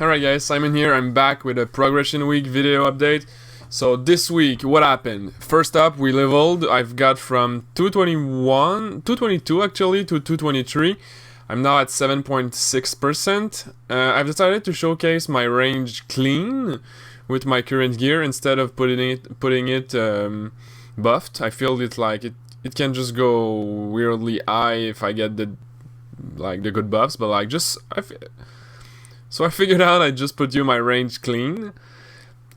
Alright guys, Simon here, I'm back with a Progression Week video update. So this week, what happened? First up, we leveled. I've got from 222 actually to 223. I'm now at 7.6%. I've decided to showcase my range clean with my current gear instead of putting it buffed. I feel it can just go weirdly high if I get the good buffs, but so I figured out I'd just put my range clean.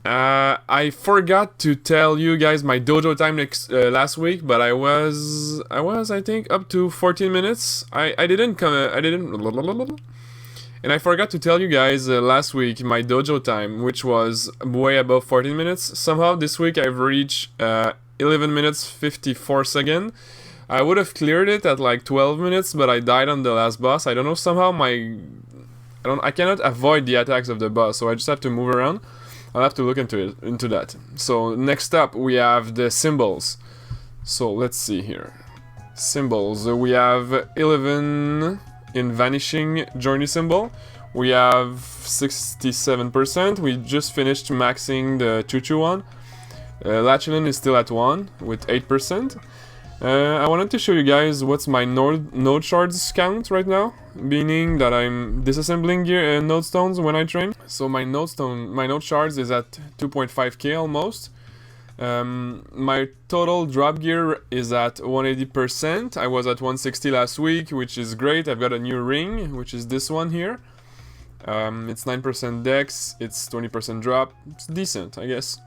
I forgot to tell you guys my dojo time last week, but I was I think up to 14 minutes. I didn't, and I forgot to tell you guys last week my dojo time, which was way above 14 minutes. Somehow this week I've reached 11 minutes 54 seconds. I would have cleared it at like 12 minutes, but I died on the last boss. I don't know, somehow I cannot avoid the attacks of the boss, so I just have to move around. I'll have to look into that. So next up we have the symbols. So let's see here. Symbols. We have 11 in Vanishing Journey symbol. We have 67%. We just finished maxing the Chu Chu one. Lachelein is still at 1 with 8%. I wanted to show you guys what's my node shards count right now, meaning that I'm disassembling gear node stones when I train. So my node shards is at 2.5k almost. My total drop gear is at 180%. I was at 160 last week, which is great. I've got a new ring, which is this one here. It's 9% dex, it's 20% drop. It's decent, I guess.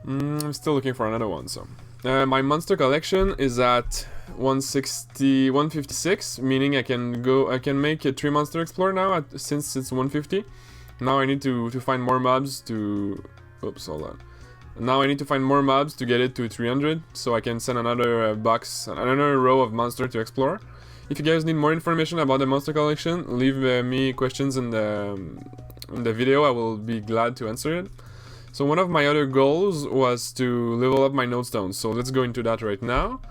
I'm still looking for another one, so. My monster collection is at 156, meaning I can make a 3 monster explorer now since it's 150. Now I need to find more mobs to... Oops, hold on. Now I need to find more mobs to get it to 300, so I can send another another row of monster to explore. If you guys need more information about the monster collection, leave me questions in the video. I will be glad to answer it. So one of my other goals was to level up my node stones, so let's go into that right now.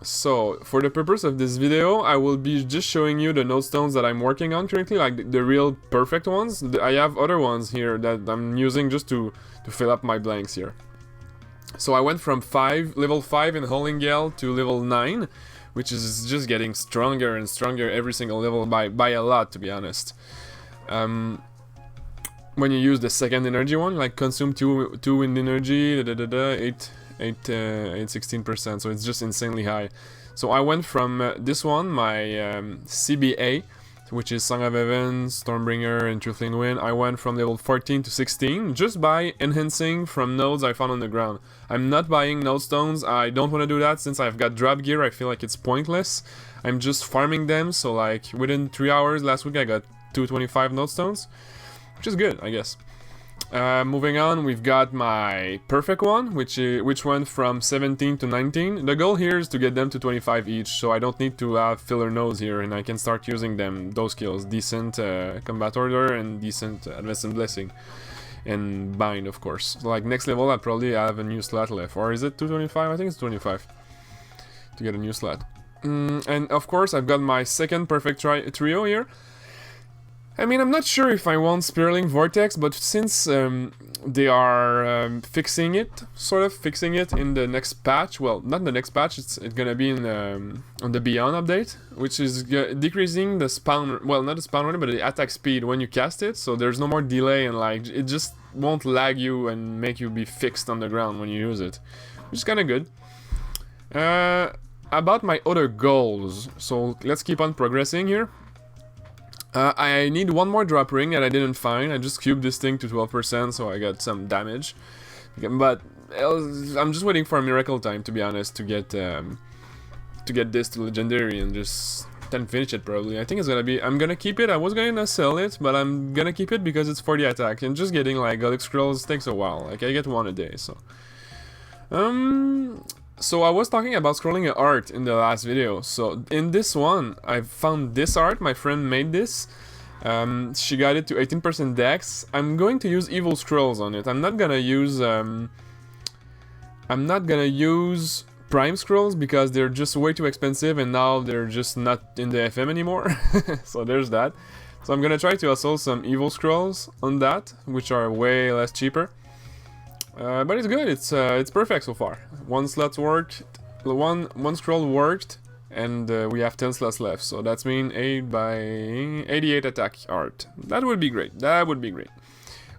So for the purpose of this video, I will be just showing you the node stones that I'm working on currently, like the real perfect ones. I have other ones here that I'm using just to fill up my blanks here. So I went from level 5 in Howling Gale to level 9, which is just getting stronger and stronger every single level by a lot, to be honest. When you use the second energy one, like consume 2 wind energy, 16%, so it's just insanely high. So I went from this one, my CBA, which is Song of Heaven, Stormbringer, and Trifling Wind. I went from level 14 to 16 just by enhancing from nodes I found on the ground. I'm not buying node stones. I don't want to do that since I've got drop gear. I feel like it's pointless. I'm just farming them, so like within 3 hours last week I got 225 node stones, which is good, I guess. Moving on, we've got my perfect one, which went from 17 to 19. The goal here is to get them to 25 each, so I don't need to have filler nodes here, and I can start using those skills, decent combat order and decent advanced blessing, and bind, of course. So like next level, I'll probably have a new slot left, or is it 225? I think it's 25 to get a new slot. And of course, I've got my second perfect trio here. I mean, I'm not sure if I want Spiraling Vortex, but since they are fixing it in the next patch, well, not the next patch, it's gonna be in on the Beyond update, which is decreasing the spawn, well, not the spawn rate, but the attack speed when you cast it, so there's no more delay and like, it just won't lag you and make you be fixed on the ground when you use it, which is kinda good. About my other goals, so let's keep on progressing here. I need one more drop ring that I didn't find. I just cubed this thing to 12%, so I got some damage. But I'm just waiting for a miracle time, to be honest, to get this to legendary and just then finish it probably. I think it's gonna be. I'm gonna keep it. I was gonna sell it, but I'm gonna keep it because it's for the attack. And just getting like Gothic scrolls takes a while. Like I get 1 a day, so. So I was talking about scrolling art in the last video. So in this one, I found this art. My friend made this. She got it to 18% dex. I'm going to use evil scrolls on it. I'm not gonna use prime scrolls because they're just way too expensive, and now they're just not in the FM anymore. So there's that. So I'm gonna try to hustle some evil scrolls on that, which are way less cheaper. But it's good. It's perfect so far. One slot worked. One scroll worked, and we have 10 slots left. So that's mean 8 by 88 attack art. That would be great. That would be great.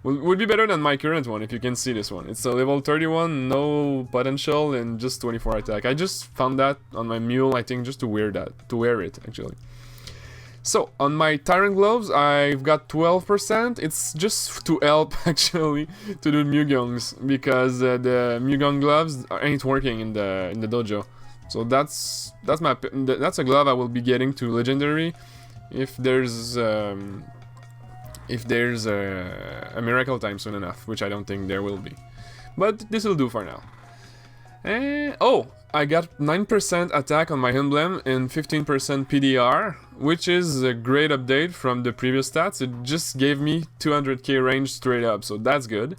Would be better than my current one if you can see this one. It's a level 31, no potential, and just 24 attack. I just found that on my mule, I think, just to wear it actually. So on my Tyrant Gloves, I've got 12%. It's just to help actually to do Mugongs because the Mugon gloves ain't working in the dojo. So that's a glove I will be getting to legendary if there's a miracle time soon enough, which I don't think there will be. But this will do for now. Oh, I got 9% attack on my emblem and 15% PDR, which is a great update from the previous stats. It just gave me 200k range straight up, so that's good.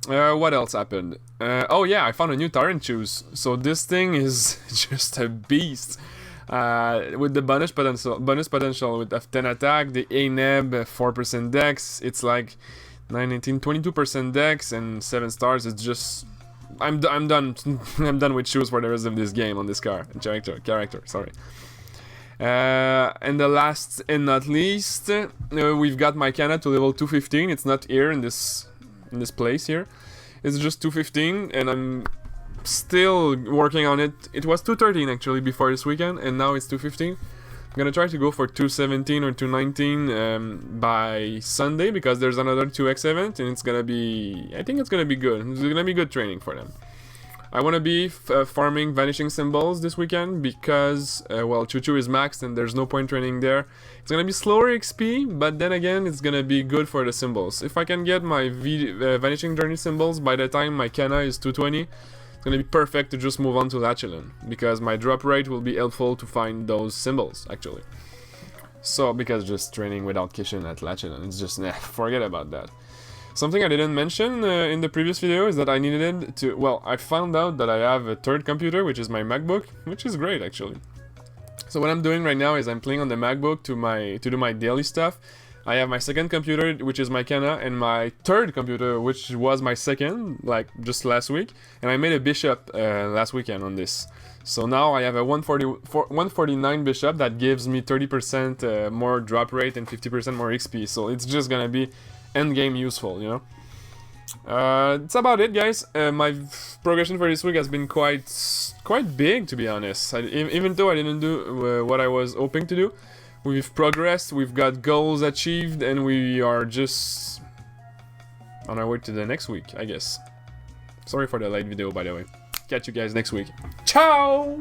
What else happened? Oh yeah, I found a new Tyrant Shoes. So this thing is just a beast. With the bonus potential with 10 attack, the ANEB 4% dex, it's like 19, 22% dex and 7 stars. It's just I'm done. I'm done with shoes for the rest of this game on this character. Sorry. And the last and not least, we've got my Kana to level 215. It's not here in this place here. It's just 215, and I'm still working on it. It was 213 actually before this weekend, and now it's 215. I'm gonna try to go for 217 or 219 by Sunday because there's another 2x event, and it's gonna be, I think it's gonna be good. It's gonna be good training for them. I wanna be farming Vanishing Symbols this weekend because, well, Chu Chu is maxed and there's no point training there. It's gonna be slower XP, but then again, it's gonna be good for the symbols. If I can get my Vanishing Journey symbols by the time my Kana is 220, gonna be perfect to just move on to Lachelein because my drop rate will be helpful to find those symbols actually. So because just training without Kishin at Lachelein, it's just forget about that. Something I didn't mention in the previous video is that I needed to, well, I found out that I have a third computer, which is my MacBook, which is great actually. So what I'm doing right now is I'm playing on the MacBook to do my daily stuff. I have my second computer, which is my Kana, and my third computer, which was my second, like just last week. And I made a bishop last weekend on this. So now I have a 149 bishop that gives me 30% more drop rate and 50% more XP. So it's just gonna be endgame useful, you know. That's about it, guys. My progression for this week has been quite big, to be honest. Even though I didn't do what I was hoping to do. We've progressed, we've got goals achieved, and we are just on our way to the next week, I guess. Sorry for the late video, by the way. Catch you guys next week. Ciao!